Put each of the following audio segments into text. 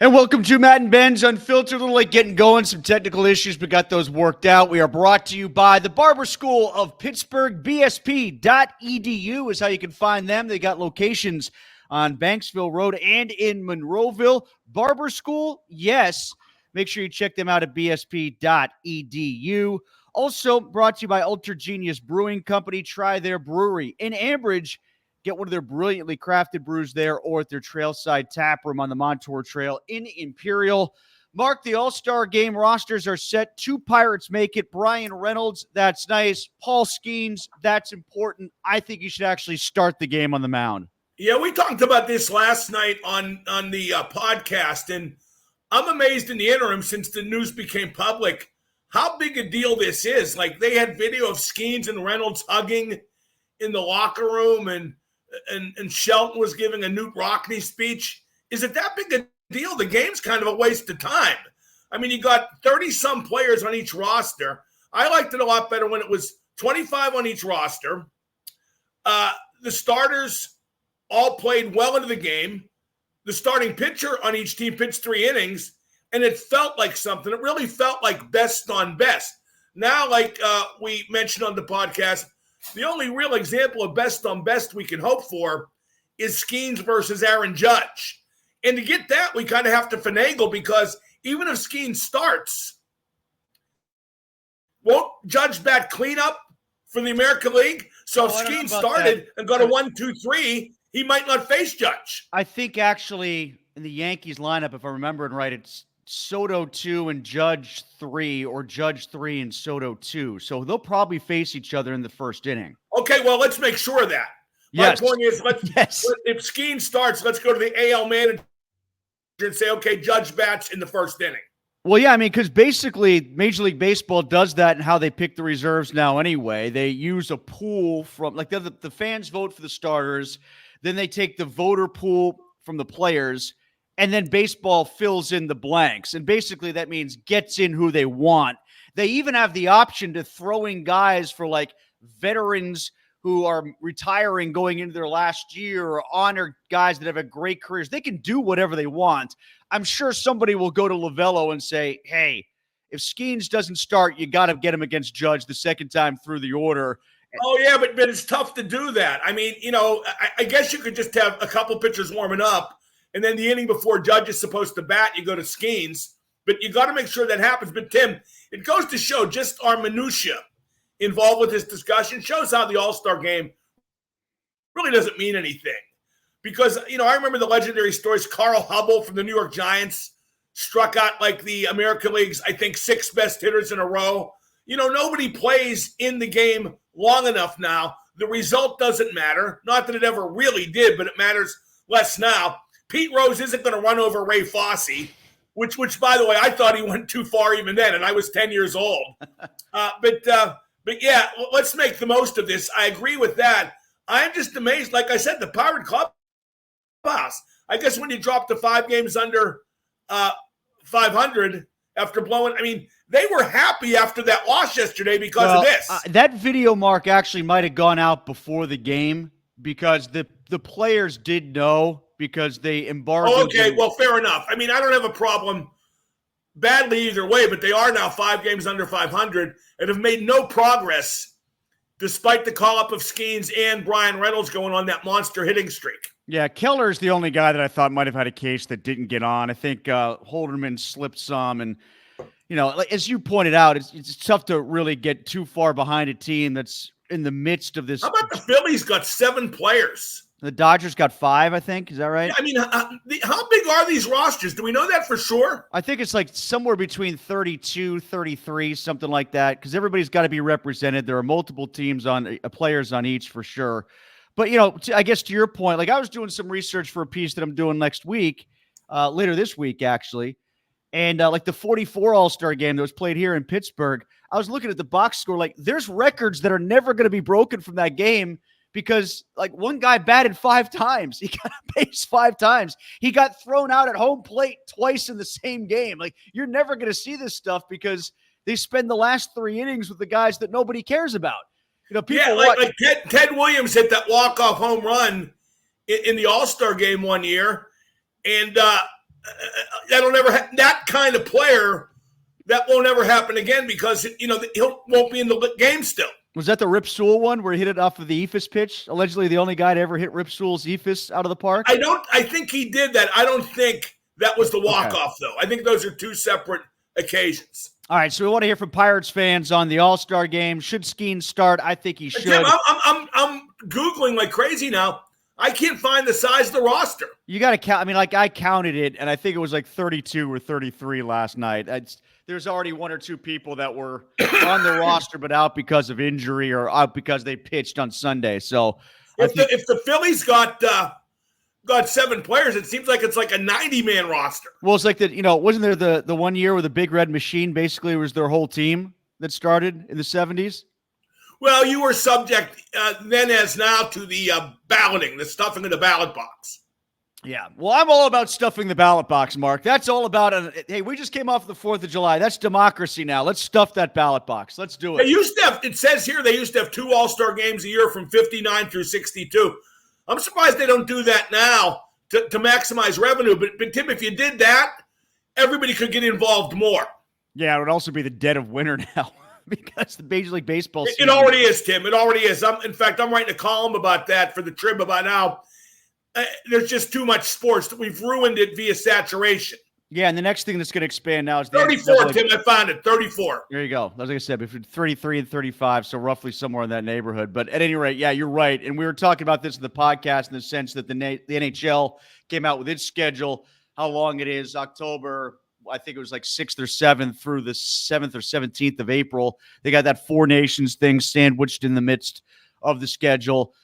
And welcome to Madden and Benz Unfiltered. A little late getting going, some technical issues, but got those worked out. We are brought to you by the Barber School of Pittsburgh. BSP.edu is how you can find them. They got locations on Banksville Road and in Monroeville. Barber School, yes. Make sure you check them out at bsp.edu. Also brought to you by Ultra Genius Brewing Company. Try their brewery in Ambridge. Get one of their brilliantly crafted brews there or at their Trailside Tap Room on the Montour Trail in Imperial. Mark, the All-Star Game rosters are set. 2 Pirates make it. Bryan Reynolds, that's nice. Paul Skenes, that's important. I think you should actually start the game on the mound. Yeah, we talked about this last night on the podcast, and I'm amazed in the interim since the news became public how big a deal this is. Like, they had video of Skenes and Reynolds hugging in the locker room, and Shelton was giving a Newt Rockne speech. Is it that big a deal? The game's kind of a waste of time. I mean, you got 30-some players on each roster. I liked it a lot better when it was 25 on each roster. The starters all played well into the game. The starting pitcher on each team pitched 3 innings, and it felt like something. It really felt like best on best. Now, like we mentioned on the podcast, the only real example of best on best we can hope for is Skenes versus Aaron Judge. And to get that, we kind of have to finagle, because even if Skenes starts, won't Judge bat cleanup for the American League? So if Skenes started and got a 1-2-3, he might not face Judge. I think actually in the Yankees lineup, if I'm remembering right, it's Soto 2 and Judge 3, or Judge 3 and Soto 2. So they'll probably face each other in the first inning. Okay, well, let's make sure of that. Yes. My point is, if Skenes starts, let's go to the AL manager and say, okay, Judge bats in the first inning. Well, yeah, I mean, because basically Major League Baseball does that and how they pick the reserves now anyway. They use a pool from, like, the fans vote for the starters, then they take the voter pool from the players, and then baseball fills in the blanks. And basically that means gets in who they want. They even have the option to throw in guys for, like, veterans who are retiring going into their last year, or honor guys that have had great careers. They can do whatever they want. I'm sure somebody will go to Lovello and say, hey, if Skenes doesn't start, you got to get him against Judge the second time through the order. Oh, yeah, but it's tough to do that. I mean, you know, I guess you could just have a couple pitchers warming up, and then the inning before Judge is supposed to bat, you go to Skenes. But you got to make sure that happens. But, Tim, it goes to show just our minutia involved with this discussion shows how the All-Star game really doesn't mean anything. Because, you know, I remember the legendary stories. Carl Hubble from the New York Giants struck out like the American League's, I think, 6 best hitters in a row. You know, nobody plays in the game long enough now. The result doesn't matter. Not that it ever really did, but it matters less now. Pete Rose isn't going to run over Ray Fosse, which, by the way, I thought he went too far even then, and I was 10 years old. But yeah, let's make the most of this. I agree with that. I'm just amazed. Like I said, the Pirate Clubhouse, I guess when you drop to 5 games under 500 after blowing, I mean, they were happy after that loss yesterday because of this. That video, Mark, actually might have gone out before the game, because the players did know, because they embargoed. Oh, okay, well, fair enough. I mean, I don't have a problem badly either way, but they are now 5 games under 500 and have made no progress despite the call-up of Skenes and Bryan Reynolds going on that monster hitting streak. Yeah, Keller's the only guy that I thought might have had a case that didn't get on. I think Holderman slipped some, and, you know, as you pointed out, it's tough to really get too far behind a team that's in the midst of this. How about the Phillies got 7 players? The Dodgers got 5, I think. Is that right? Yeah, I mean, how big are these rosters? Do we know that for sure? I think it's like somewhere between 32, 33, something like that, because everybody's got to be represented. There are multiple teams on players on each for sure. But, you know, I guess to your point, like, I was doing some research for a piece that I'm doing next week, later this week, actually. And like the 44 All-Star game that was played here in Pittsburgh, I was looking at the box score. Like, there's records that are never going to be broken from that game, because, like, one guy batted 5 times. He got a base 5 times. He got thrown out at home plate twice in the same game. Like, you're never going to see this stuff because they spend the last 3 innings with the guys that nobody cares about. You know, people like Ted Williams hit that walk-off home run in the All-Star game one year, and that'll never that kind of player, that won't ever happen again because, he won't be in the game still. Was that the Rip Sewell one where he hit it off of the Ephus pitch? Allegedly the only guy to ever hit Rip Sewell's Ephus out of the park? I think he did that. I don't think that was the walk-off, though. I think those are two separate occasions. All right, so we want to hear from Pirates fans on the All-Star game. Should Skenes start? I think he should. Tim, I'm Googling like crazy now. I can't find the size of the roster. You got to count. I mean, I counted it, and I think it was like 32 or 33 last night. There's already one or two people that were on the roster but out because of injury or out because they pitched on Sunday. So if the Phillies got 7 players, it seems like it's like a 90-man roster. Well, it's like that. Wasn't there the 1 year where the Big Red Machine basically was their whole team that started in the 70s? Well, you were subject then as now to the balloting, the stuffing of the ballot box. Yeah. Well, I'm all about stuffing the ballot box, Mark. That's all about hey, we just came off the 4th of July. That's democracy now. Let's stuff that ballot box. Let's do it. It says here they used to have 2 All-Star games a year from 59 through 62. I'm surprised they don't do that now to maximize revenue. But Tim, if you did that, everybody could get involved more. Yeah, it would also be the dead of winter now because the Major League Baseball season. It already is, Tim. It already is. In fact, I'm writing a column about that for the Trib about how there's just too much sports that we've ruined it via saturation. Yeah, and the next thing that's going to expand now is 34, Tim. I found it. 34. There you go. Like I said, between 33 and 35, so roughly somewhere in that neighborhood. But at any rate, yeah, you're right. And we were talking about this in the podcast in the sense that the NHL came out with its schedule, how long it is, October, I think it was like 6th or 7th through the 7th or 17th of April. They got that 4 nations thing sandwiched in the midst of the schedule.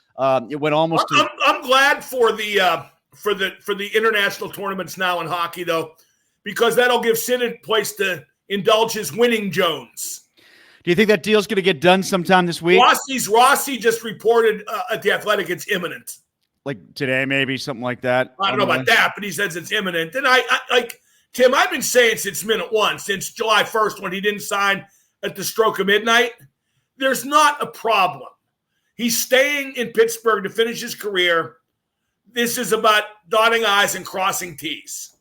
It went almost. I'm glad for the international tournaments now in hockey, though, because that'll give Sid a place to indulge his winning Jones. Do you think that deal's going to get done sometime this week? Rossi just reported at the Athletic it's imminent. Like today, maybe something like that. I don't know about that, but he says it's imminent. And I like Tim. I've been saying since minute 1, since July 1st, when he didn't sign at the stroke of midnight. There's not a problem. He's staying in Pittsburgh to finish his career. This is about dotting I's and crossing T's.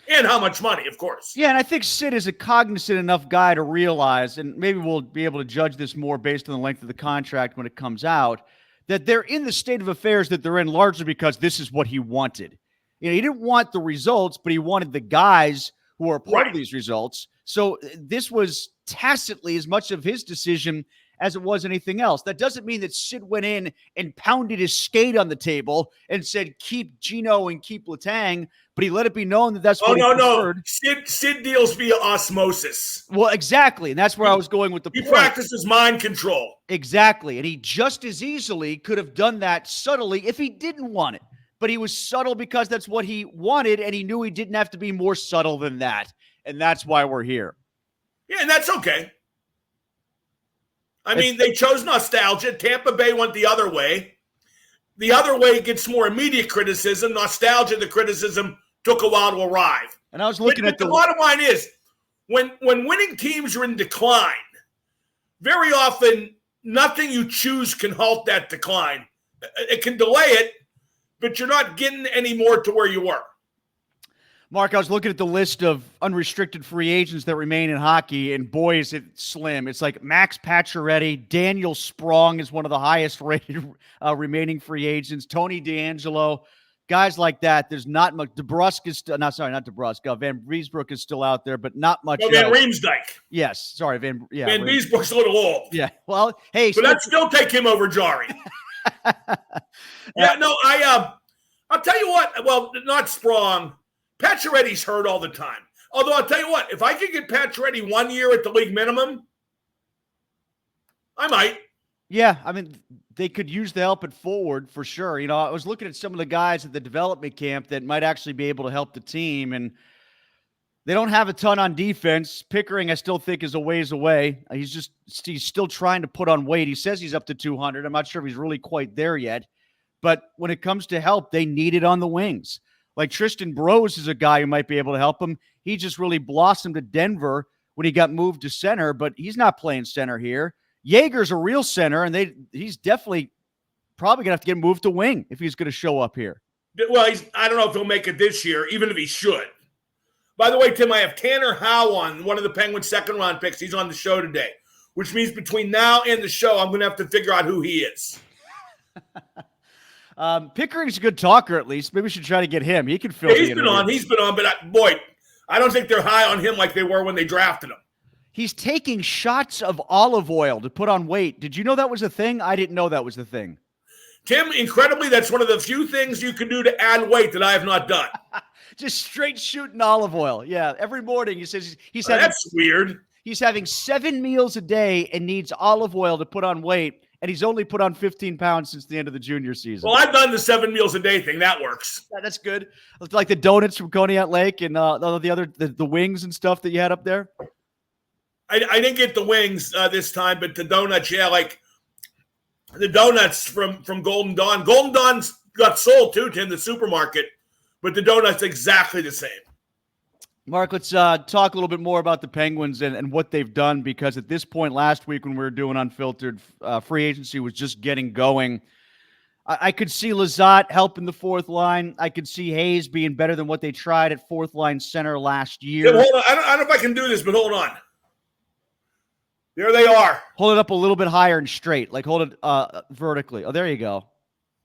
And how much money, of course. Yeah, and I think Sid is a cognizant enough guy to realize, and maybe we'll be able to judge this more based on the length of the contract when it comes out, that they're in the state of affairs that they're in largely because this is what he wanted. He didn't want the results, but he wanted the guys who are part of these results. So this was tacitly as much of his decision as it was anything else. That doesn't mean that Sid went in and pounded his skate on the table and said, keep Gino and keep Letang, but he let it be known that that's what he preferred. Sid deals via osmosis. Well, exactly, and that's where I was going with the point. He practices mind control. Exactly, and he just as easily could have done that subtly if he didn't want it, but he was subtle because that's what he wanted, and he knew he didn't have to be more subtle than that, and that's why we're here. Yeah, and that's okay. I mean, they chose nostalgia. Tampa Bay went the other way. The other way gets more immediate criticism. Nostalgia, the criticism took a while to arrive. And I was looking at the bottom line is, when winning teams are in decline, very often nothing you choose can halt that decline. It can delay it, but you're not getting any more to where you were. Mark, I was looking at the list of unrestricted free agents that remain in hockey, and boy, is it slim. It's like Max Pacioretty, Daniel Sprong is one of the highest-rated remaining free agents, Tony DeAngelo, guys like that. There's not much. DeBrusk is still – not DeBrusk. Van Riemsbroek is still out there, but not much. Van Riemsdyk. Yes, sorry. Van Riemsbroek's a little old. Yeah, well, hey. But I'd still take him over Jari. I'll tell you what. Well, not Sprong. Pacioretty's hurt all the time. Although I'll tell you what, if I could get Pacioretty 1 year at the league minimum, I might. Yeah, I mean, they could use the help at forward for sure. I was looking at some of the guys at the development camp that might actually be able to help the team, and they don't have a ton on defense. Pickering, I still think, is a ways away. He's still trying to put on weight. He says he's up to 200. I'm not sure if he's really quite there yet. But when it comes to help, they need it on the wings. Like Tristan Brose is a guy who might be able to help him. He just really blossomed at Denver when he got moved to center, but he's not playing center here. Yeager's a real center, and he's definitely probably going to have to get moved to wing if he's going to show up here. Well, I don't know if he'll make it this year, even if he should. By the way, Tim, I have Tanner Howe on, one of the Penguins' second-round picks. He's on the show today, which means between now and the show, I'm going to have to figure out who he is. Pickering's a good talker, at least. Maybe we should try to get him. He can fill. He's been on, but I don't think they're high on him like they were when they drafted him. He's taking shots of olive oil to put on weight. Did you know that was a thing? I didn't know that was the thing. Tim, incredibly, that's one of the few things you can do to add weight that I have not done. Just straight shooting olive oil. Yeah, every morning he says he's having. That's weird. He's having 7 meals a day and needs olive oil to put on weight, and he's only put on 15 pounds since the end of the junior season. Well, I've done the 7 meals a day thing. That works. Yeah, that's good. It's like the donuts from Coney Lake and the wings and stuff that you had up there. I didn't get the wings this time, but the donuts, yeah, like the donuts from Golden Dawn. Golden Dawn's got sold too, Tim, the supermarket, but the donuts exactly the same. Mark, let's talk a little bit more about the Penguins and what they've done, because at this point last week when we were doing Unfiltered, free agency was just getting going. I could see Lizotte helping the fourth line. I could see Hayes being better than what they tried at fourth line center last year. Tim, hold on. I don't know if I can do this, but hold on. There they are. Hold it up a little bit higher and straight. Like hold it vertically. Oh, there you go.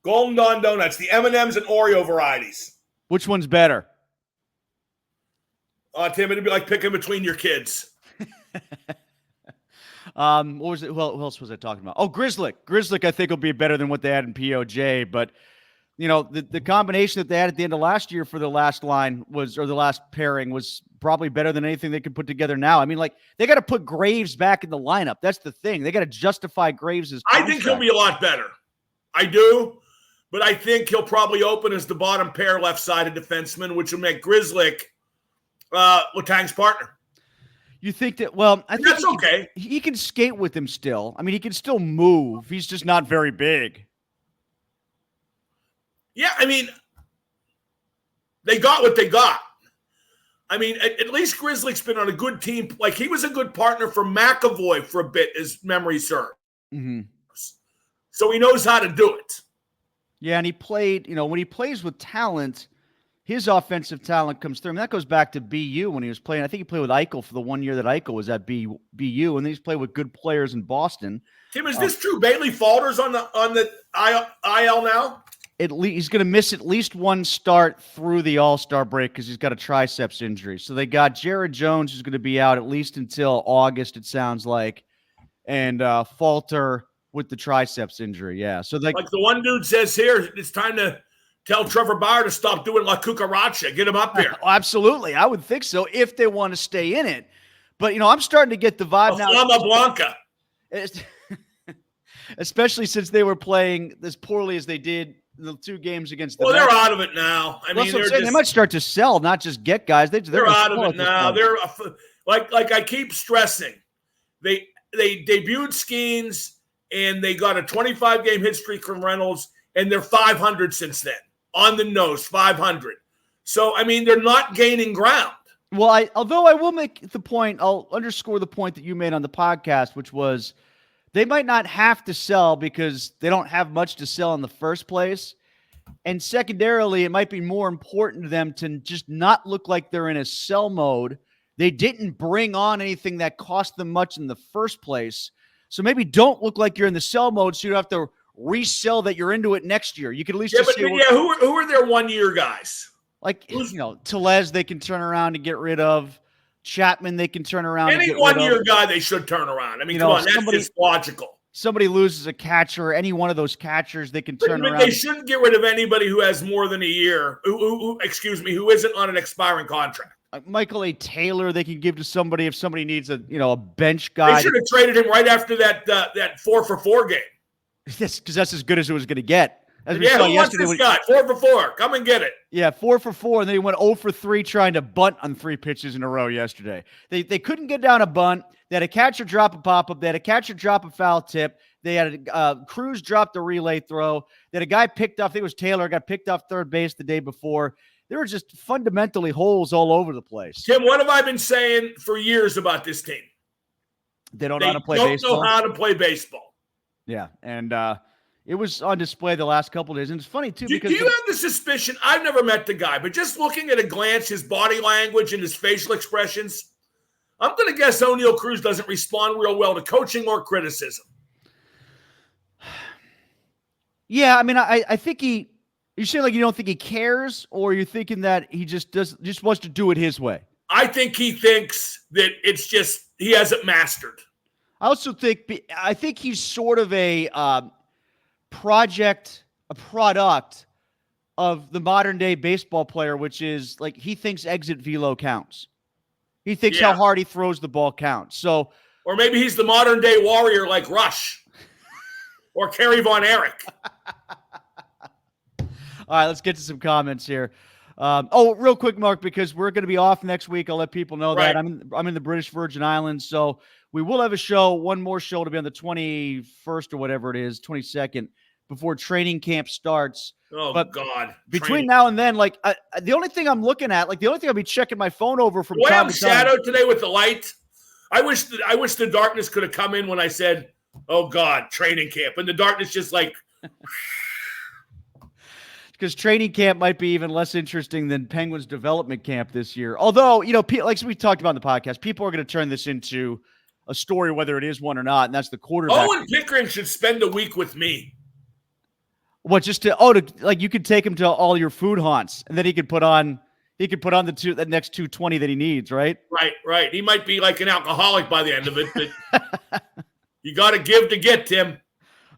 Golden Dawn donuts, the M&M's and Oreo varieties. Which one's better? Tim, it'd be like picking between your kids. What was it? Well, who else was I talking about? Oh, Grizzlick. Grizzlick, I think, will be better than what they had in POJ. But, you know, the combination that they had at the end of last year for the last line the last pairing was probably better than anything they could put together now. I mean, like, they got to put Graves back in the lineup. That's the thing. They got to justify Graves' contract. I think he'll be a lot better. I do. But I think he'll probably open as the bottom pair left-sided defenseman, which will make Grizzlick Letang's partner. You think that? Well, I think that's okay. He can skate with him still. I mean, he can still move. He's just not very big. Yeah, I mean, they got what they got. I mean, at least Grizzlick's been on a good team. Like, he was a good partner for McAvoy for a bit, as memory serves. Mm-hmm. So he knows how to do it. Yeah, and he played, when he plays with talent, his offensive talent comes through. I mean, that goes back to BU when he was playing. I think he played with Eichel for the 1 year that Eichel was at BU, and then he's played with good players in Boston. Tim, is this true? Bailey Falter's on the IL now? He's going to miss at least one start through the All-Star break because he's got a triceps injury. So they got Jared Jones, who's going to be out at least until August, it sounds like, and Falter with the triceps injury. Yeah. So like the one dude says here, it's time to tell Trevor Bauer to stop doing La Cucaracha. Get him up here. Absolutely. I would think so if they want to stay in it. But, I'm starting to get the vibe now. Flama Blanca. Especially since they were playing as poorly as they did the 2 games against the Well, they're out of it now. I mean, they might start to sell, not just get guys. They're out of it now. They're like I keep stressing. They debuted Skenes, and they got a 25-game hit streak from Reynolds, and they're 500 since then. On the nose, 500. So, I mean, they're not gaining ground. Well, although I will make the point, I'll underscore the point that you made on the podcast, which was they might not have to sell because they don't have much to sell in the first place. And secondarily, it might be more important to them to just not look like they're in a sell mode. They didn't bring on anything that cost them much in the first place. So maybe don't look like you're in the sell mode so you don't have to resell that you're into it next year. You could at least who are their 1 year guys? Like, Tellez they can turn around and get rid of. Chapman they can turn around. Any 1 year guy they should turn around. I mean, come on, that's just logical. Somebody loses a catcher, any one of those catchers they can turn around. They shouldn't get rid of anybody who has more than a year. Who isn't on an expiring contract. Michael A. Taylor they can give to somebody if somebody needs a bench guy. They should have traded him right after that 4-for-4 game. Yes, because that's as good as it was going to get. As we saw yesterday, this guy? 4-for-4. Come and get it. Yeah, 4-for-4, and then he went 0-for-3 trying to bunt on 3 pitches in a row yesterday. They couldn't get down a bunt. They had a catcher drop a pop-up. They had a catcher drop a foul tip. They had Cruz dropped a relay throw. They had a guy picked off, I think it was Taylor, got picked off third base the day before. There were just fundamentally holes all over the place. Tim, what have I been saying for years about this team? They don't know how to play baseball. They don't know how to play baseball. Yeah, and It was on display the last couple of days. And it's funny, too, because... Do you have the suspicion? I've never met the guy, but just looking at a glance, his body language and his facial expressions, I'm going to guess O'Neal Cruz doesn't respond real well to coaching or criticism. Yeah, I mean, I think he... You're saying like you don't think he cares, or you're thinking that he just wants to do it his way? I think he thinks that it's just he hasn't mastered. I think he's sort of a product of the modern day baseball player, which is like he thinks exit velo counts. He thinks how hard he throws the ball counts. So, or maybe he's the modern day warrior like Rush or Kerry Von Erich. All right, let's get to some comments here. Real quick, Mark, because we're going to be off next week. I'll let people know that I'm in the British Virgin Islands, so we will have a show, one more show to be on the 21st or whatever it is, 22nd, before training camp starts. But God! Between now and then, like the only thing I'm looking at, like the only thing I'll be checking my phone over from time to time. Shadow today with the light. I wish the darkness could have come in when I said, "Oh God, training camp," and the darkness just like. Because training camp might be even less interesting than Penguins development camp this year. Although, like we talked about in the podcast, people are going to turn this into a story, whether it is one or not, and that's the quarterback. Owen Pickering should spend a week with me. What, you could take him to all your food haunts, and then he could put on the next 220 that he needs, right? Right. He might be like an alcoholic by the end of it, but you got to give to get, Tim.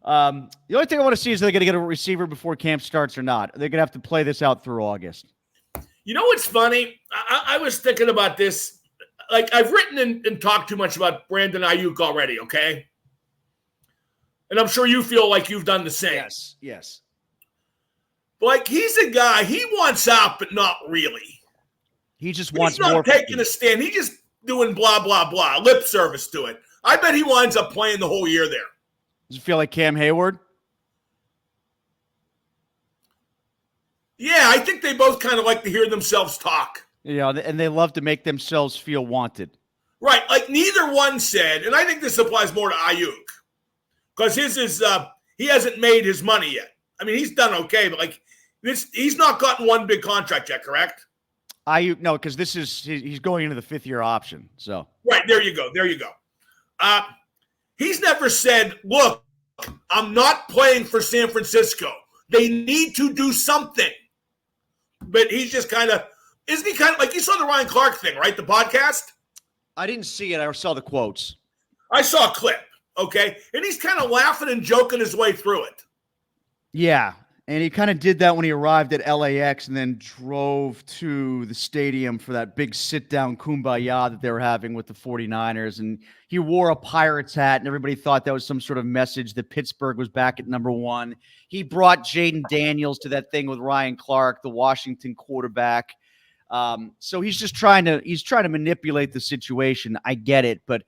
The only thing I want to see is they're going to get a receiver before camp starts or not. They're going to have to play this out through August. You know what's funny? I was thinking about this. Like, I've written and talked too much about Brandon Aiyuk already, okay? And I'm sure you feel like you've done the same. Yes. But like, he's a guy, he wants out, but not really. He just wants more. He's not taking a stand. He's just doing blah, blah, blah, lip service to it. I bet he winds up playing the whole year there. Does it feel like Cam Hayward? Yeah, I think they both kind of like to hear themselves talk. Yeah, and they love to make themselves feel wanted. Right, like neither one said, and I think this applies more to Aiyuk, because his is he hasn't made his money yet. I mean, he's done okay, but like he's not gotten one big contract yet, correct? Aiyuk, no, because he's going into the fifth-year option. So right, there you go. He's never said, look, I'm not playing for San Francisco. They need to do something. But he's just isn't he like, you saw the Ryan Clark thing, right? The podcast? I didn't see it. I saw the quotes. I saw a clip, okay? And he's kind of laughing and joking his way through it. Yeah, and he kind of did that when he arrived at LAX and then drove to the stadium for that big sit-down kumbaya that they were having with the 49ers. And he wore a Pirates hat, and everybody thought that was some sort of message that Pittsburgh was back at number one. He brought Jaden Daniels to that thing with Ryan Clark, the Washington quarterback. So he's just trying to manipulate the situation. I get it, but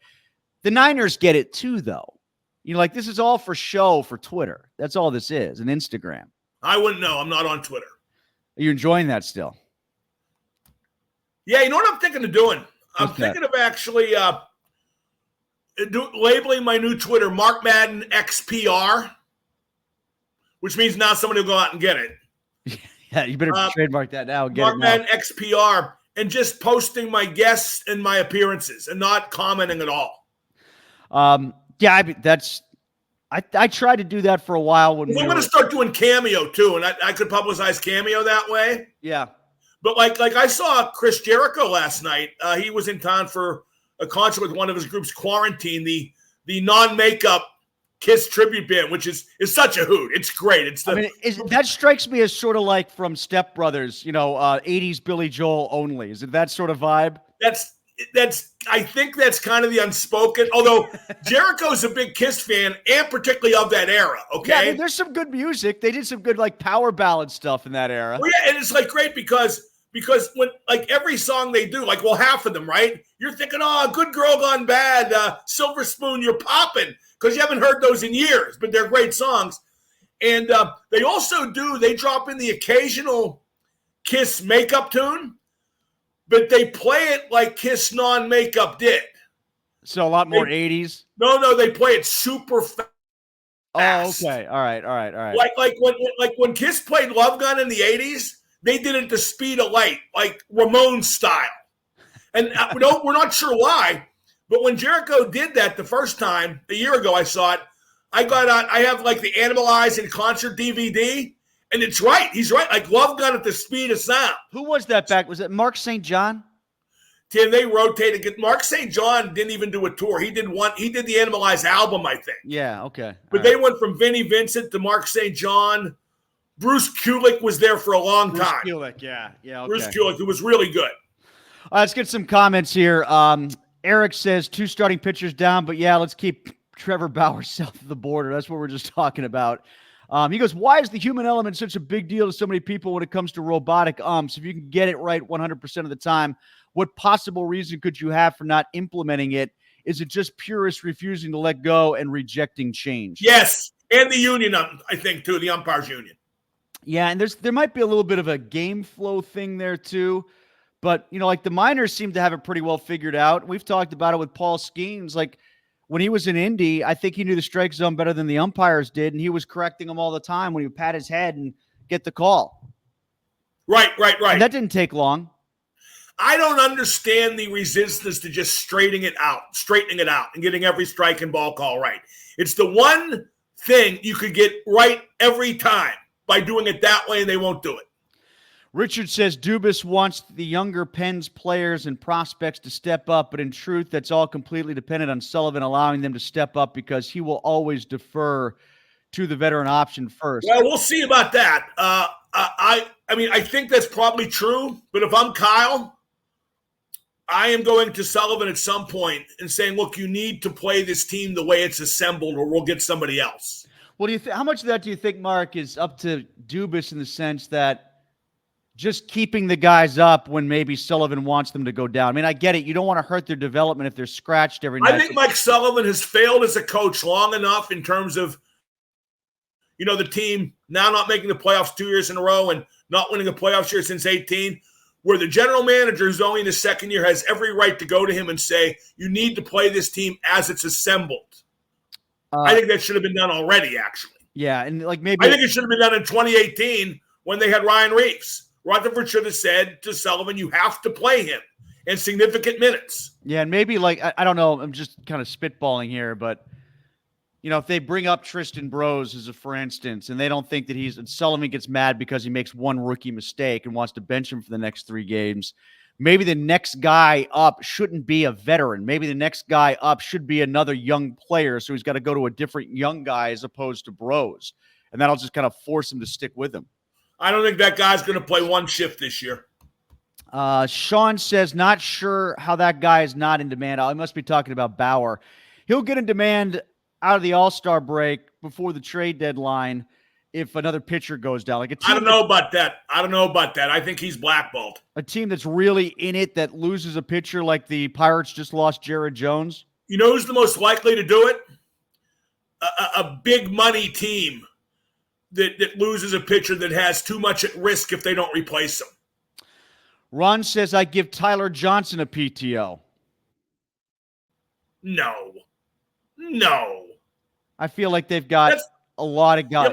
the Niners get it too, though. Like, this is all for show for Twitter. That's all this is, and Instagram. I wouldn't know. I'm not on Twitter. Are you enjoying that still? Yeah, you know what I'm thinking of doing? I'm thinking of actually labeling my new Twitter Mark Madden XPR, which means now somebody will go out and get it. Yeah, you better trademark that now. Mark Madden XPR, and just posting my guests and my appearances and not commenting at all. Yeah, I tried to do that for a while. I'm going to start doing Cameo too, and I could publicize Cameo that way. Yeah. But like I saw Chris Jericho last night. He was in town for a concert with one of his groups, Kuarantine, the non-makeup Kiss tribute band, which is such a hoot. It's great. That strikes me as sort of like from Step Brothers, 80s Billy Joel only. Is it that sort of vibe? I think that's kind of the unspoken, although Jericho's a big Kiss fan and particularly of that era, okay? Yeah, there's some good music. They did some good like power ballad stuff in that era. Well, yeah, and it's like great because when like every song they do, like, well, half of them, right? You're thinking, oh, Good Girl Gone Bad, Silver Spoon, you're popping because you haven't heard those in years, but they're great songs. And they drop in the occasional Kiss makeup tune, but they play it like Kiss non-makeup did. So a lot more 80s? No, they play it super fast. fast. okay. All right. Like when Kiss played Love Gun in the 80s, they did it the speed of light, like Ramon style. And we're not sure why, but when Jericho did that the first time, a year ago, I saw it. I have like the Animalize in concert DVD, and it's right. He's right. Like Love Gun at the speed of sound. Who was that back? Was it Mark St. John? Tim, they rotated. Mark St. John didn't even do a tour. He did the Animalize album, I think. Yeah, okay. But they went from Vinnie Vincent to Mark St. John. Bruce Kulick was there for a long time. Bruce Kulick, yeah. Okay. Bruce Kulick, who was really good. All right, let's get some comments here. Eric says 2 starting pitchers down, but yeah, let's keep Trevor Bauer south of the border. That's what we're just talking about. He goes, why is the human element such a big deal to so many people when it comes to robotic umps? If you can get it right 100% of the time, what possible reason could you have for not implementing it? Is it just purists refusing to let go and rejecting change? Yes, and the union, I think, too, the umpires union. Yeah, and there might be a little bit of a game flow thing there, too. But, like the minors seem to have it pretty well figured out. We've talked about it with Paul Skenes. Like, when he was in Indy, I think he knew the strike zone better than the umpires did, and he was correcting them all the time when he would pat his head and get the call. Right. And that didn't take long. I don't understand the resistance to just straightening it out and getting every strike and ball call right. It's the one thing you could get right every time by doing it that way, and they won't do it. Richard says Dubas wants the younger Pens players and prospects to step up, but in truth, that's all completely dependent on Sullivan allowing them to step up because he will always defer to the veteran option first. Well, we'll see about that. I think that's probably true, but if I'm Kyle, I am going to Sullivan at some point and saying, look, you need to play this team the way it's assembled or we'll get somebody else. Well, how much of that do you think, Mark, is up to Dubas in the sense that just keeping the guys up when maybe Sullivan wants them to go down? I mean, I get it. You don't want to hurt their development if they're scratched every night. I think Mike Sullivan has failed as a coach long enough in terms of, the team now not making the playoffs 2 years in a row and not winning a playoffs year since 2018, where the general manager, who's only in his second year, has every right to go to him and say, you need to play this team as it's assembled. I think that should have been done already, actually. Yeah, and I think it should have been done in 2018 when they had Ryan Reeves. Rutherford should have said to Sullivan, you have to play him in significant minutes. Yeah, and maybe I don't know, I'm just kind of spitballing here, but if they bring up Tristan Brose as for instance, and they don't think that and Sullivan gets mad because he makes one rookie mistake and wants to bench him for the next 3 games, maybe the next guy up shouldn't be a veteran. Maybe the next guy up should be another young player, so he's got to go to a different young guy as opposed to Brose, and that'll just kind of force him to stick with him. I don't think that guy's going to play one shift this year. Sean says, not sure how that guy is not in demand. I must be talking about Bauer. He'll get in demand out of the All-Star break before the trade deadline if another pitcher goes down. Like I don't know about that. I think he's blackballed. A team that's really in it that loses a pitcher like the Pirates just lost Jared Jones. You know who's the most likely to do it? A big money team that loses a pitcher that has too much at risk if they don't replace him. Ron says, I give Tyler Johnson a PTO. No. I feel like they've got a lot of guys.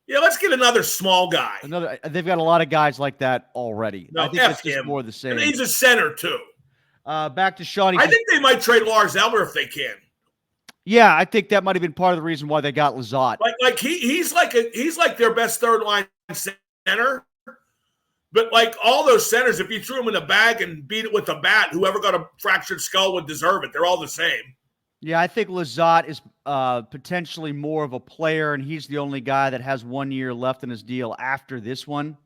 Let's get another small guy. They've got a lot of guys like that already. No, I think that's just more the same. And he's a center, too. Back to Shawnee. I think they might trade Lars Eller if they can. Yeah, I think that might have been part of the reason why they got Lizotte. He's like their best third line center. But like all those centers, if you threw them in a bag and beat it with a bat, whoever got a fractured skull would deserve it. They're all the same. Yeah, I think Lizotte is potentially more of a player, and he's the only guy that has 1 year left in his deal after this one.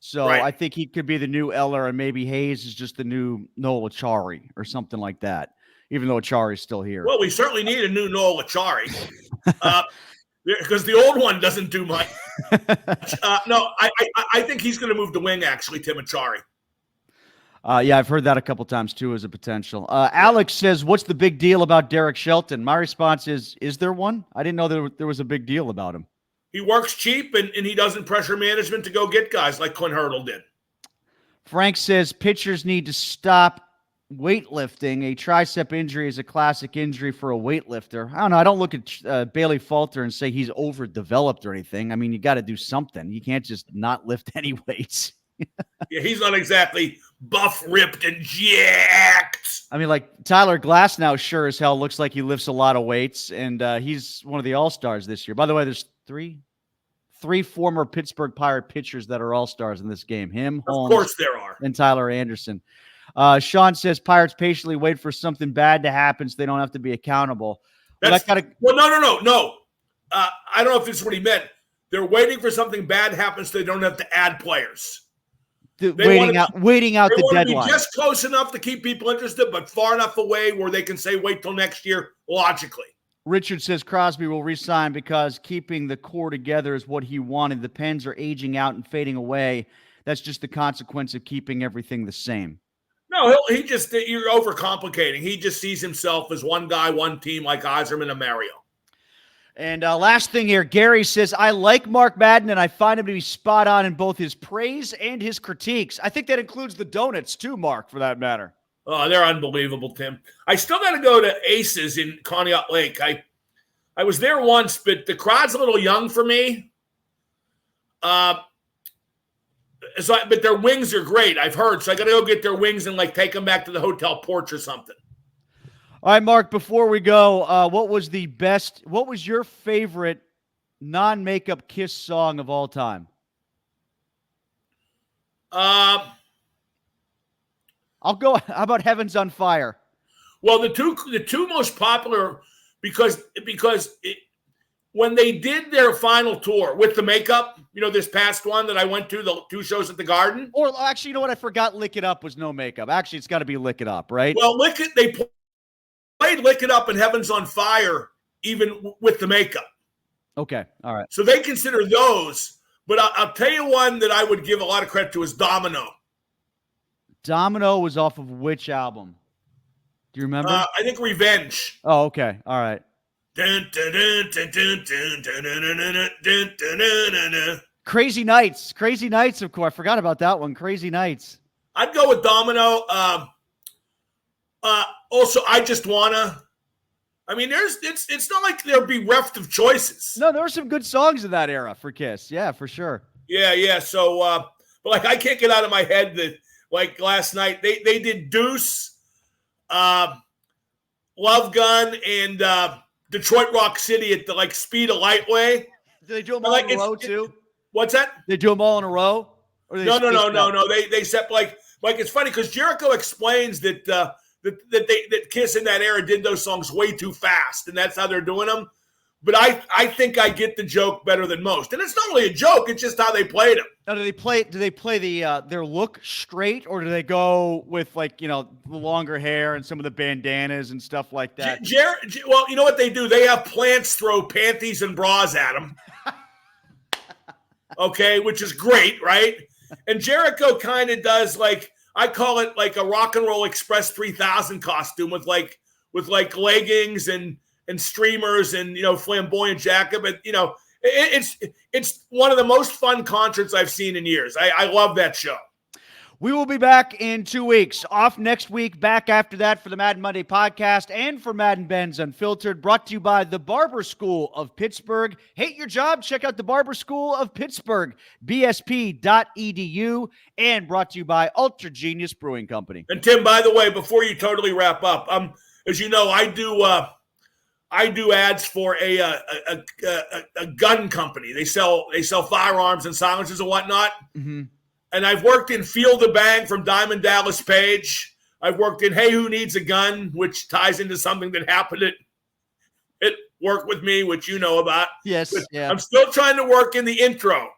So right. I think he could be the new Eller, and maybe Hayes is just the new Noel Acciari or something like that, even though Acciari's still here. Well, we certainly need a new Noel Acciari because the old one doesn't do much. No, I think he's going to move the wing, actually, Tim Acciari. Yeah, I've heard that a couple times, too, as a potential. Alex says, what's the big deal about Derek Shelton? My response is there one? I didn't know there was a big deal about him. He works cheap, and he doesn't pressure management to go get guys like Clint Hurdle did. Frank says pitchers need to stop weightlifting. A tricep injury is a classic injury for a weightlifter. I don't know. I don't look at Bailey Falter and say he's overdeveloped or anything. I mean, you got to do something. You can't just not lift any weights. Yeah, he's not exactly buff, ripped, and jacked. I mean, like Tyler Glass now sure as hell looks like he lifts a lot of weights, and he's one of the All-Stars this year. By the way, there's three former Pittsburgh Pirate pitchers that are All-Stars in this game. Him, Holmes, of course there are. and Tyler Anderson. Sean says Pirates patiently wait for something bad to happen so they don't have to be accountable. No. I don't know if this is what he meant. They're waiting for something bad to happen so they don't have to add players. Waiting out the deadline. Be just close enough to keep people interested, but far enough away where they can say wait till next year logically. Richard says Crosby will resign because keeping the core together is what he wanted. The Pens are aging out and fading away. That's just the consequence of keeping everything the same. No, you're overcomplicating. He just sees himself as one guy, one team, like Oserman and Mario. And last thing here, Gary says, I like Mark Madden, and I find him to be spot on in both his praise and his critiques. I think that includes the donuts too, Mark, for that matter. Oh, they're unbelievable, Tim. I still got to go to Aces in Conneaut Lake. I was there once, but the crowd's a little young for me. But their wings are great, I've heard. So I got to go get their wings and take them back to the hotel porch or something. All right, Mark, before we go, what was your favorite non-makeup Kiss song of all time? I'll go. How about Heaven's on Fire? Well, the two most popular because when they did their final tour with the makeup, this past one that I went to, the two shows at the Garden. Or actually, you know what? I forgot Lick It Up was no makeup. Actually, it's got to be Lick It Up, right? Well, they played Lick It Up and Heaven's on Fire even with the makeup. Okay, all right. So they consider those. But I'll tell you one that I would give a lot of credit to is Domino. Domino was off of which album? Do you remember? I think Revenge. Oh, okay. All right. Crazy Nights. Crazy Nights, of course. I forgot about that one. Crazy Nights. I'd go with Domino. Also, I Just Wanna. I mean, it's not like there'll be reft of choices. No, there were some good songs in that era for Kiss. Yeah, for sure. Yeah. So, but I can't get out of my head that last night they did Deuce, Love Gun, and Detroit Rock City at the speed of light way. Do they do them all in a row too? What's that? They do them all in a row? Or No. They set it's funny because Jericho explains that that Kiss in that era did those songs way too fast, and that's how they're doing them. But I think I get the joke better than most, and it's not really a joke; it's just how they played them. Now, do they play the their look straight, or do they go with the longer hair and some of the bandanas and stuff like that? Well, you know what they do? They have plants throw panties and bras at them. Okay, which is great, right? And Jericho kind of does I call it a Rock and Roll Express 3000 costume with leggings and streamers and flamboyant jacket, but it's one of the most fun concerts I've seen in years. I love that show. We will be back in 2 weeks. Off next week, back after that for the Madden Monday podcast and for Madden Benz Unfiltered, brought to you by the Barber School of Pittsburgh. Hate your job? Check out the Barber School of Pittsburgh, bsp.edu, and brought to you by Ultra Genius Brewing Company. And Tim, by the way, before you totally wrap up, as you know, I do ads for a gun company. They sell firearms and silencers and whatnot. Mm-hmm. And I've worked in Feel the Bang from Diamond Dallas Page. I've worked in Hey, Who Needs a Gun, which ties into something that happened at Work With Me, which you know about. Yes, but yeah. I'm still trying to work in the intro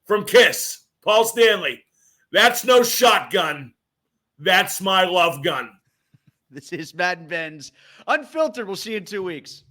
from Kiss, Paul Stanley. That's no shotgun. That's my love gun. This is Madden Benz Unfiltered. We'll see you in 2 weeks.